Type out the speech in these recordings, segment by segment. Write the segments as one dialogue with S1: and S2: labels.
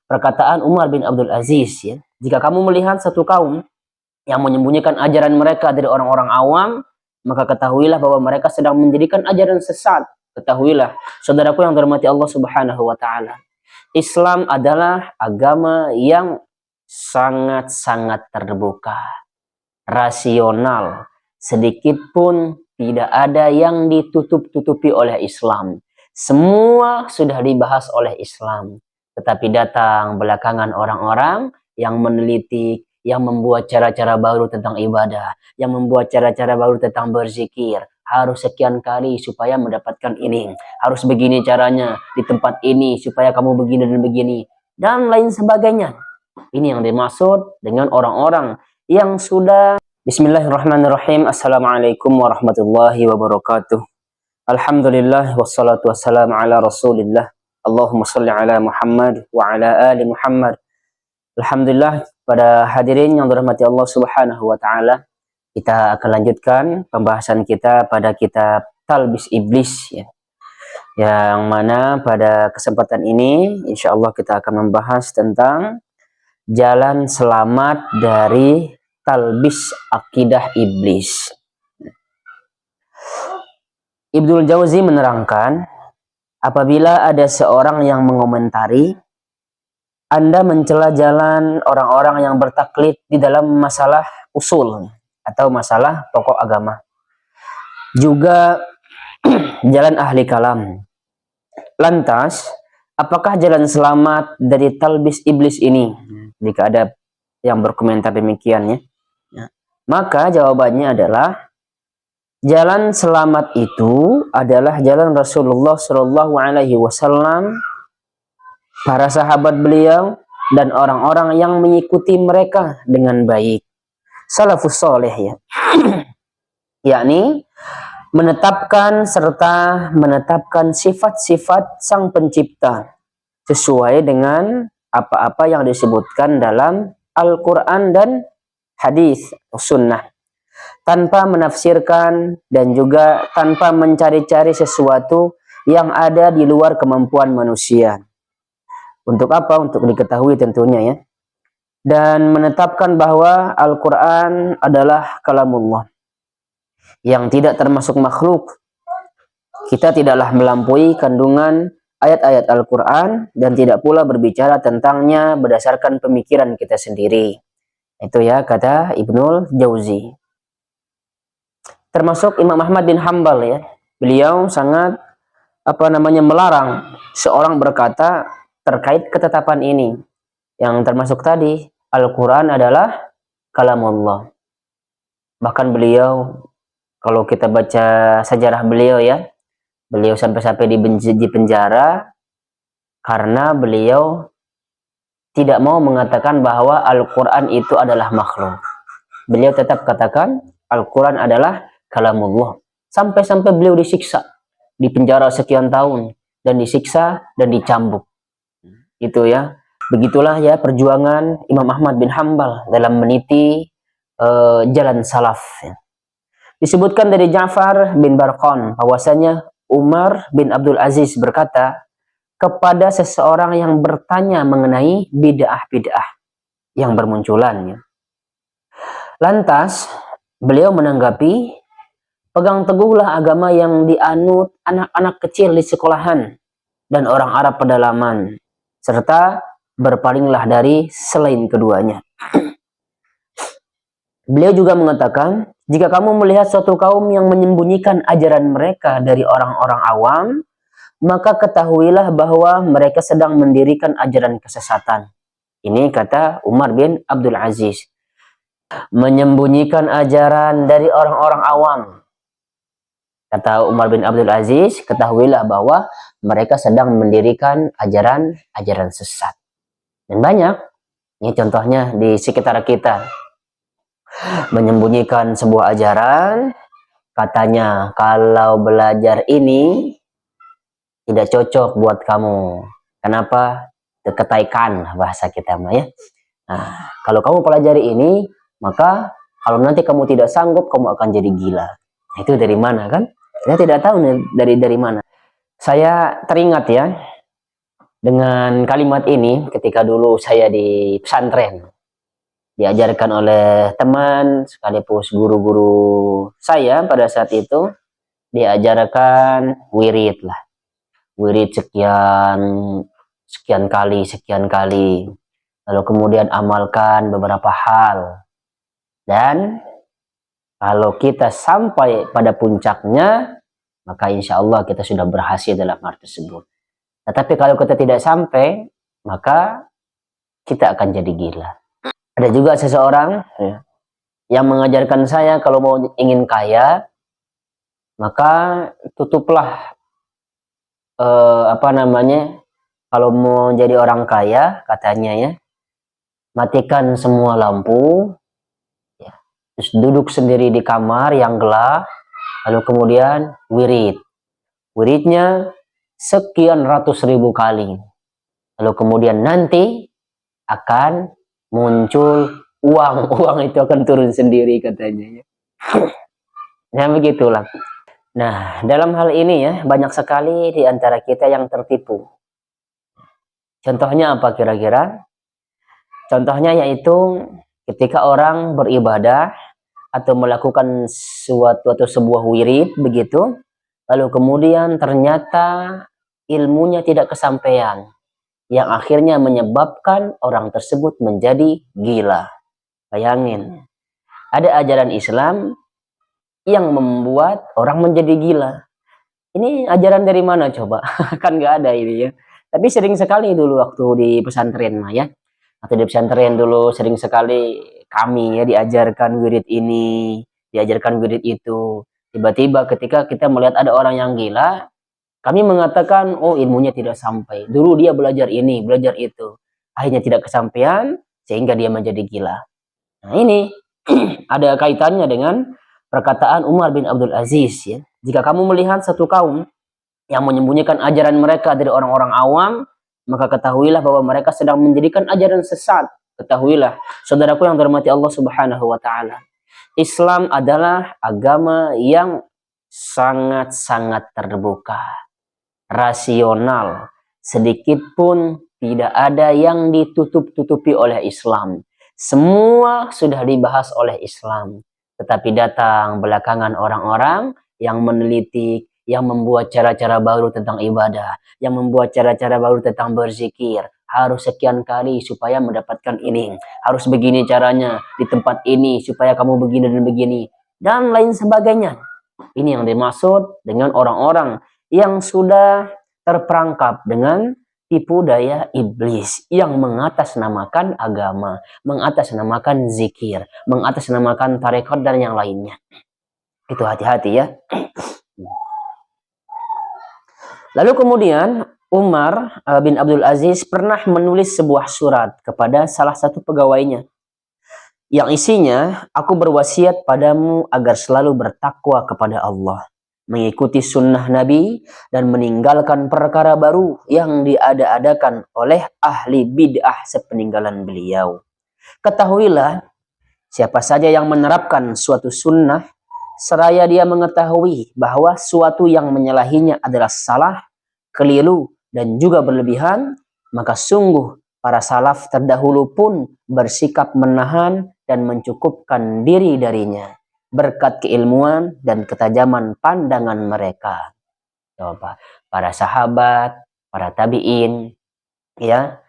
S1: perkataan Umar bin Abdul Aziz, ya. Jika kamu melihat satu kaum yang menyembunyikan ajaran mereka dari orang-orang awam, maka ketahuilah bahwa mereka sedang mendirikan ajaran sesat. Ketahuilah, saudaraku yang dirahmati Allah Subhanahu wa taala, Islam adalah agama yang sangat-sangat terbuka, rasional, sedikit pun tidak ada yang ditutup-tutupi oleh Islam. Semua sudah dibahas oleh Islam. Tetapi datang belakangan orang-orang yang meneliti, yang membuat cara-cara baru tentang ibadah, yang membuat cara-cara baru tentang berzikir. Harus sekian kali supaya mendapatkan ini. Harus begini caranya di tempat ini supaya kamu begini dan begini. Dan lain sebagainya. Ini yang dimaksud dengan orang-orang yang sudah. Bismillahirrahmanirrahim. Assalamualaikum warahmatullahi wabarakatuh. Alhamdulillah wassalatu wassalamu ala rasulillah. Allahumma salli ala Muhammad wa ala ali Muhammad. Alhamdulillah, pada hadirin yang dirahmati Allah Subhanahu wa taala, kita akan lanjutkan pembahasan kita pada kitab Talbis Iblis, ya. Yang mana pada kesempatan ini insyaallah kita akan membahas tentang jalan selamat dari talbis akidah iblis. Ibnul Jauzi menerangkan, apabila ada seorang yang mengomentari Anda mencela jalan orang-orang yang bertaklid di dalam masalah usul atau masalah pokok agama, juga jalan ahli kalam. Lantas, apakah jalan selamat dari talbis iblis ini? Jika ada yang berkomentar demikian, ya. Maka jawabannya adalah jalan selamat itu adalah jalan Rasulullah Shallallahu Alaihi Wasallam, para sahabat beliau, dan orang-orang yang mengikuti mereka dengan baik. Salafus soleh, ya. Yakni menetapkan serta menetapkan sifat-sifat sang pencipta sesuai dengan apa-apa yang disebutkan dalam Al-Quran dan hadis sunnah, tanpa menafsirkan dan juga tanpa mencari-cari sesuatu yang ada di luar kemampuan manusia. Untuk apa? Untuk diketahui tentunya, ya. Dan menetapkan bahwa Al-Quran adalah kalamullah yang tidak termasuk makhluk. Kita tidaklah melampaui kandungan ayat-ayat Al-Quran dan tidak pula berbicara tentangnya berdasarkan pemikiran kita sendiri. Itu, ya, kata Ibnul Jauzi. Termasuk Imam Ahmad bin Hanbal, ya. Beliau sangat melarang seorang berkata terkait ketetapan ini. Yang termasuk tadi, Al-Quran adalah kalamullah. Bahkan beliau, kalau kita baca sejarah beliau, ya, beliau sampai-sampai di penjara karena beliau tidak mau mengatakan bahwa Al-Quran itu adalah makhluk. Beliau tetap katakan Al-Quran adalah kalamullah. Sampai-sampai beliau disiksa, di penjara sekian tahun, dan disiksa dan dicambuk. Itu, ya. Begitulah, ya, perjuangan Imam Ahmad bin Hanbal dalam meniti jalan salaf, ya. Disebutkan dari Ja'far bin Barqan bahwasanya Umar bin Abdul Aziz berkata kepada seseorang yang bertanya mengenai bid'ah-bid'ah yang bermunculan, ya. Lantas beliau menanggapi, pegang teguhlah agama yang dianut anak-anak kecil di sekolahan dan orang Arab pedalaman, serta berpalinglah dari selain keduanya. Beliau juga mengatakan, jika kamu melihat suatu kaum yang menyembunyikan ajaran mereka dari orang-orang awam, maka ketahuilah bahwa mereka sedang mendirikan ajaran kesesatan. Ini kata Umar bin Abdul Aziz. Menyembunyikan ajaran dari orang-orang awam. Kata Umar bin Abdul Aziz, ketahuilah bahwa mereka sedang mendirikan ajaran-ajaran sesat. Dan banyak, ini contohnya di sekitar kita. Menyembunyikan sebuah ajaran, katanya kalau belajar ini tidak cocok buat kamu. Kenapa? Ketaikan bahasa kita mah, ya. Nah, kalau kamu pelajari ini, maka kalau nanti kamu tidak sanggup, kamu akan jadi gila. Itu dari mana, kan? Saya tidak tahu dari mana. Saya teringat, ya, Dengan kalimat ini, ketika dulu saya di pesantren, diajarkan oleh teman, sekaligus guru-guru saya pada saat itu, diajarkan wirid lah. Wirid sekian kali. Lalu kemudian amalkan beberapa hal. Dan kalau kita sampai pada puncaknya, maka insya Allah kita sudah berhasil dalam hal tersebut. Tetapi kalau kita tidak sampai, maka kita akan jadi gila. Ada juga seseorang ya, yang mengajarkan saya kalau mau ingin kaya, maka tutuplah kalau mau jadi orang kaya, katanya ya, matikan semua lampu, ya, terus duduk sendiri di kamar yang gelap, lalu kemudian wiridnya sekian ratus ribu kali, lalu kemudian nanti akan muncul uang itu akan turun sendiri katanya ya. Nah begitulah. Nah dalam hal ini ya banyak sekali di antara kita yang tertipu. Contohnya apa kira-kira? Contohnya yaitu ketika orang beribadah atau melakukan suatu atau sebuah wirid begitu, lalu kemudian ternyata ilmunya tidak kesampaian, yang akhirnya menyebabkan orang tersebut menjadi gila. Bayangin, ada ajaran Islam yang membuat orang menjadi gila. Ini ajaran dari mana coba? Kan nggak ada ini ya. Tapi sering sekali dulu waktu di pesantren mah ya. Atau di pesantren dulu sering sekali kami ya diajarkan wirid ini, diajarkan wirid itu. Tiba-tiba ketika kita melihat ada orang yang gila, kami mengatakan, oh ilmunya tidak sampai. Dulu dia belajar ini, belajar itu. Akhirnya tidak kesampaian, sehingga dia menjadi gila. Nah ini ada kaitannya dengan perkataan Umar bin Abdul Aziz ya. Jika kamu melihat satu kaum yang menyembunyikan ajaran mereka dari orang-orang awam, maka ketahuilah bahwa mereka sedang menjadikan ajaran sesat. Ketahuilah, saudaraku yang dirahmati Allah Subhanahu wa taala. Islam adalah agama yang sangat-sangat terbuka, rasional, sedikit pun tidak ada yang ditutup-tutupi oleh Islam. Semua sudah dibahas oleh Islam. Tetapi datang belakangan orang-orang yang meneliti, yang membuat cara-cara baru tentang ibadah, yang membuat cara-cara baru tentang berzikir. Harus sekian kali supaya mendapatkan ini. Harus begini caranya di tempat ini supaya kamu begini dan begini. Dan lain sebagainya. Ini yang dimaksud dengan orang-orang yang sudah terperangkap dengan tipu daya iblis yang mengatasnamakan agama, mengatasnamakan zikir, mengatasnamakan tarekat dan yang lainnya. Itu hati-hati ya. Lalu kemudian Umar bin Abdul Aziz pernah menulis sebuah surat kepada salah satu pegawainya yang isinya, aku berwasiat padamu agar selalu bertakwa kepada Allah, mengikuti sunnah Nabi, dan meninggalkan perkara baru yang diada-adakan oleh ahli bid'ah sepeninggalan beliau. Ketahuilah, siapa saja yang menerapkan suatu sunnah, seraya dia mengetahui bahwa suatu yang menyalahinya adalah salah, keliru, dan juga berlebihan, maka sungguh para salaf terdahulu pun bersikap menahan dan mencukupkan diri darinya berkat keilmuan dan ketajaman pandangan mereka. Coba, para sahabat, para tabi'in ya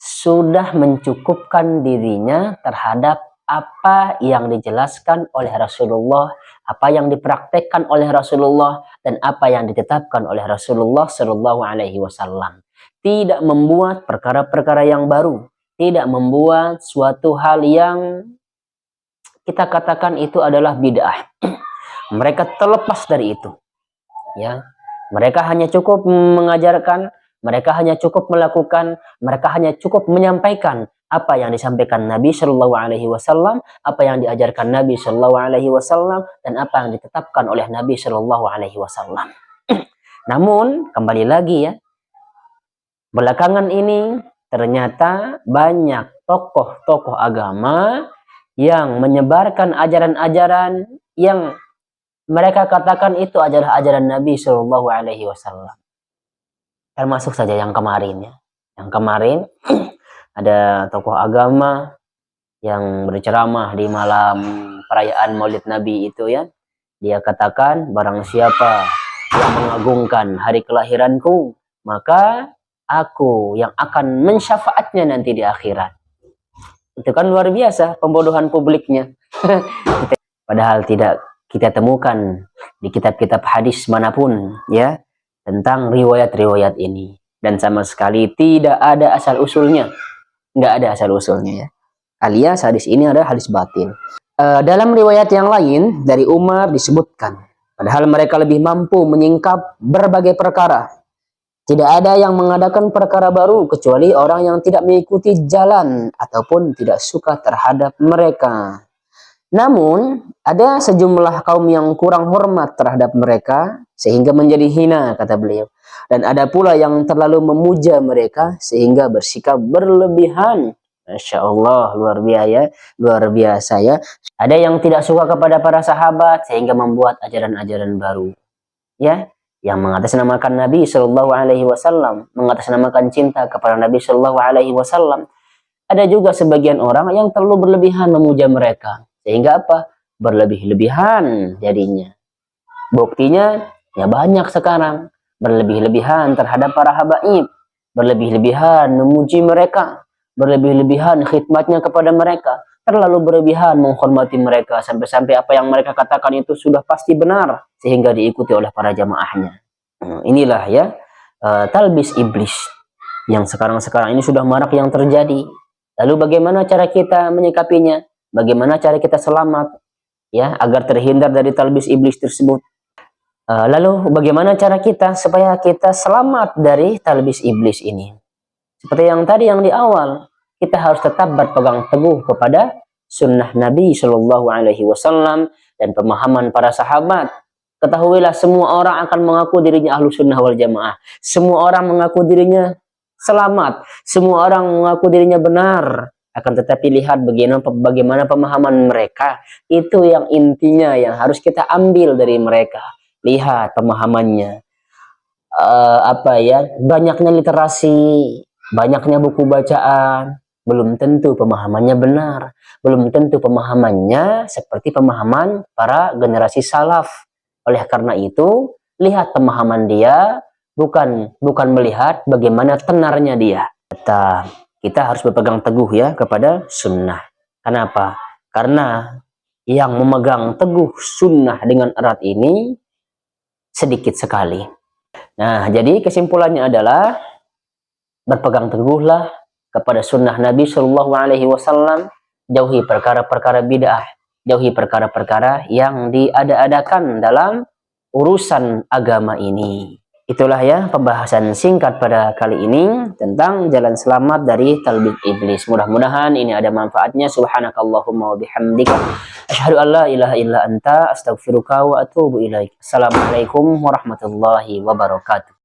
S1: sudah mencukupkan dirinya terhadap apa yang dijelaskan oleh Rasulullah, apa yang dipraktekkan oleh Rasulullah, dan apa yang ditetapkan oleh Rasulullah Shallallahu Alaihi Wasallam. Tidak membuat perkara-perkara yang baru, tidak membuat suatu hal yang kita katakan itu adalah bid'ah. Mereka terlepas dari itu. Ya, mereka hanya cukup mengajarkan, mereka hanya cukup melakukan, mereka hanya cukup menyampaikan apa yang disampaikan Nabi Shallallahu Alaihi Wasallam, apa yang diajarkan Nabi Shallallahu Alaihi Wasallam, dan apa yang ditetapkan oleh Nabi Shallallahu Alaihi Wasallam. Namun kembali lagi ya, belakangan ini ternyata banyak tokoh-tokoh agama yang menyebarkan ajaran-ajaran yang mereka katakan itu adalah ajaran Nabi Shallallahu Alaihi Wasallam. Termasuk saja yang kemarin ya, Yang kemarin ada tokoh agama yang berceramah di malam perayaan Maulid Nabi itu ya. Dia katakan, barang siapa yang mengagungkan hari kelahiranku, maka aku yang akan mensyafaatnya nanti di akhirat. Itu kan luar biasa pembodohan publiknya. Padahal tidak kita temukan di kitab-kitab hadis manapun ya tentang riwayat-riwayat ini. Dan sama sekali tidak ada asal usulnya. Nggak ada asal usulnya ya. Alias hadis ini adalah hadis batil. Dalam riwayat yang lain dari Umar disebutkan, padahal mereka lebih mampu menyingkap berbagai perkara. Tidak ada yang mengadakan perkara baru kecuali orang yang tidak mengikuti jalan ataupun tidak suka terhadap mereka. Namun, ada sejumlah kaum yang kurang hormat terhadap mereka sehingga menjadi hina, kata beliau. Dan ada pula yang terlalu memuja mereka sehingga bersikap berlebihan. Masya Allah, luar biasa ya. Ada yang tidak suka kepada para sahabat sehingga membuat ajaran-ajaran baru. Ya, yang mengatasnamakan Nabi Shallallahu Alaihi Wasallam, mengatasnamakan cinta kepada Nabi Shallallahu Alaihi Wasallam. Ada juga sebagian orang yang terlalu berlebihan memuja mereka, sehingga apa? Berlebih-lebihan jadinya. Buktinya ya banyak sekarang berlebih-lebihan terhadap para habaib, berlebih-lebihan memuji mereka, berlebih-lebihan khidmatnya kepada mereka, terlalu berlebihan menghormati mereka sampai-sampai apa yang mereka katakan itu sudah pasti benar sehingga diikuti oleh para jamaahnya. Inilah ya talbis iblis yang sekarang-sekarang ini sudah marak yang terjadi. Lalu bagaimana cara kita menyikapinya? Bagaimana cara kita selamat ya agar terhindar dari talbis iblis tersebut? Lalu bagaimana cara kita supaya kita selamat dari talbis iblis ini? Seperti yang tadi yang di awal, kita harus tetap berpegang teguh kepada sunnah Nabi Shallallahu Alaihi Wasallam dan pemahaman para sahabat. Ketahuilah semua orang akan mengaku dirinya ahlu sunnah wal jamaah. Semua orang mengaku dirinya selamat. Semua orang mengaku dirinya benar. Akan tetapi lihat bagaimana pemahaman mereka. Itu yang intinya yang harus kita ambil dari mereka. Lihat pemahamannya. Banyaknya literasi, banyaknya buku bacaan, belum tentu pemahamannya benar. Belum tentu pemahamannya seperti pemahaman para generasi salaf. Oleh karena itu, lihat pemahaman dia, bukan melihat bagaimana tenarnya dia. Kita harus berpegang teguh ya kepada sunnah. Kenapa? Karena yang memegang teguh sunnah dengan erat ini sedikit sekali. Nah, jadi kesimpulannya adalah berpegang teguhlah kepada sunnah Nabi Shallallahu Alaihi Wasallam, jauhi perkara-perkara bid'ah, jauhi perkara-perkara yang diada-adakan dalam urusan agama ini. Itulah ya pembahasan singkat pada kali ini tentang jalan selamat dari talbis iblis. Mudah-mudahan ini ada manfaatnya. Subhanakallahumma wa bihamdika asyhadu an la ilaha illa anta astaghfiruka wa atubu ilaik. Assalamualaikum warahmatullahi wabarakatuh.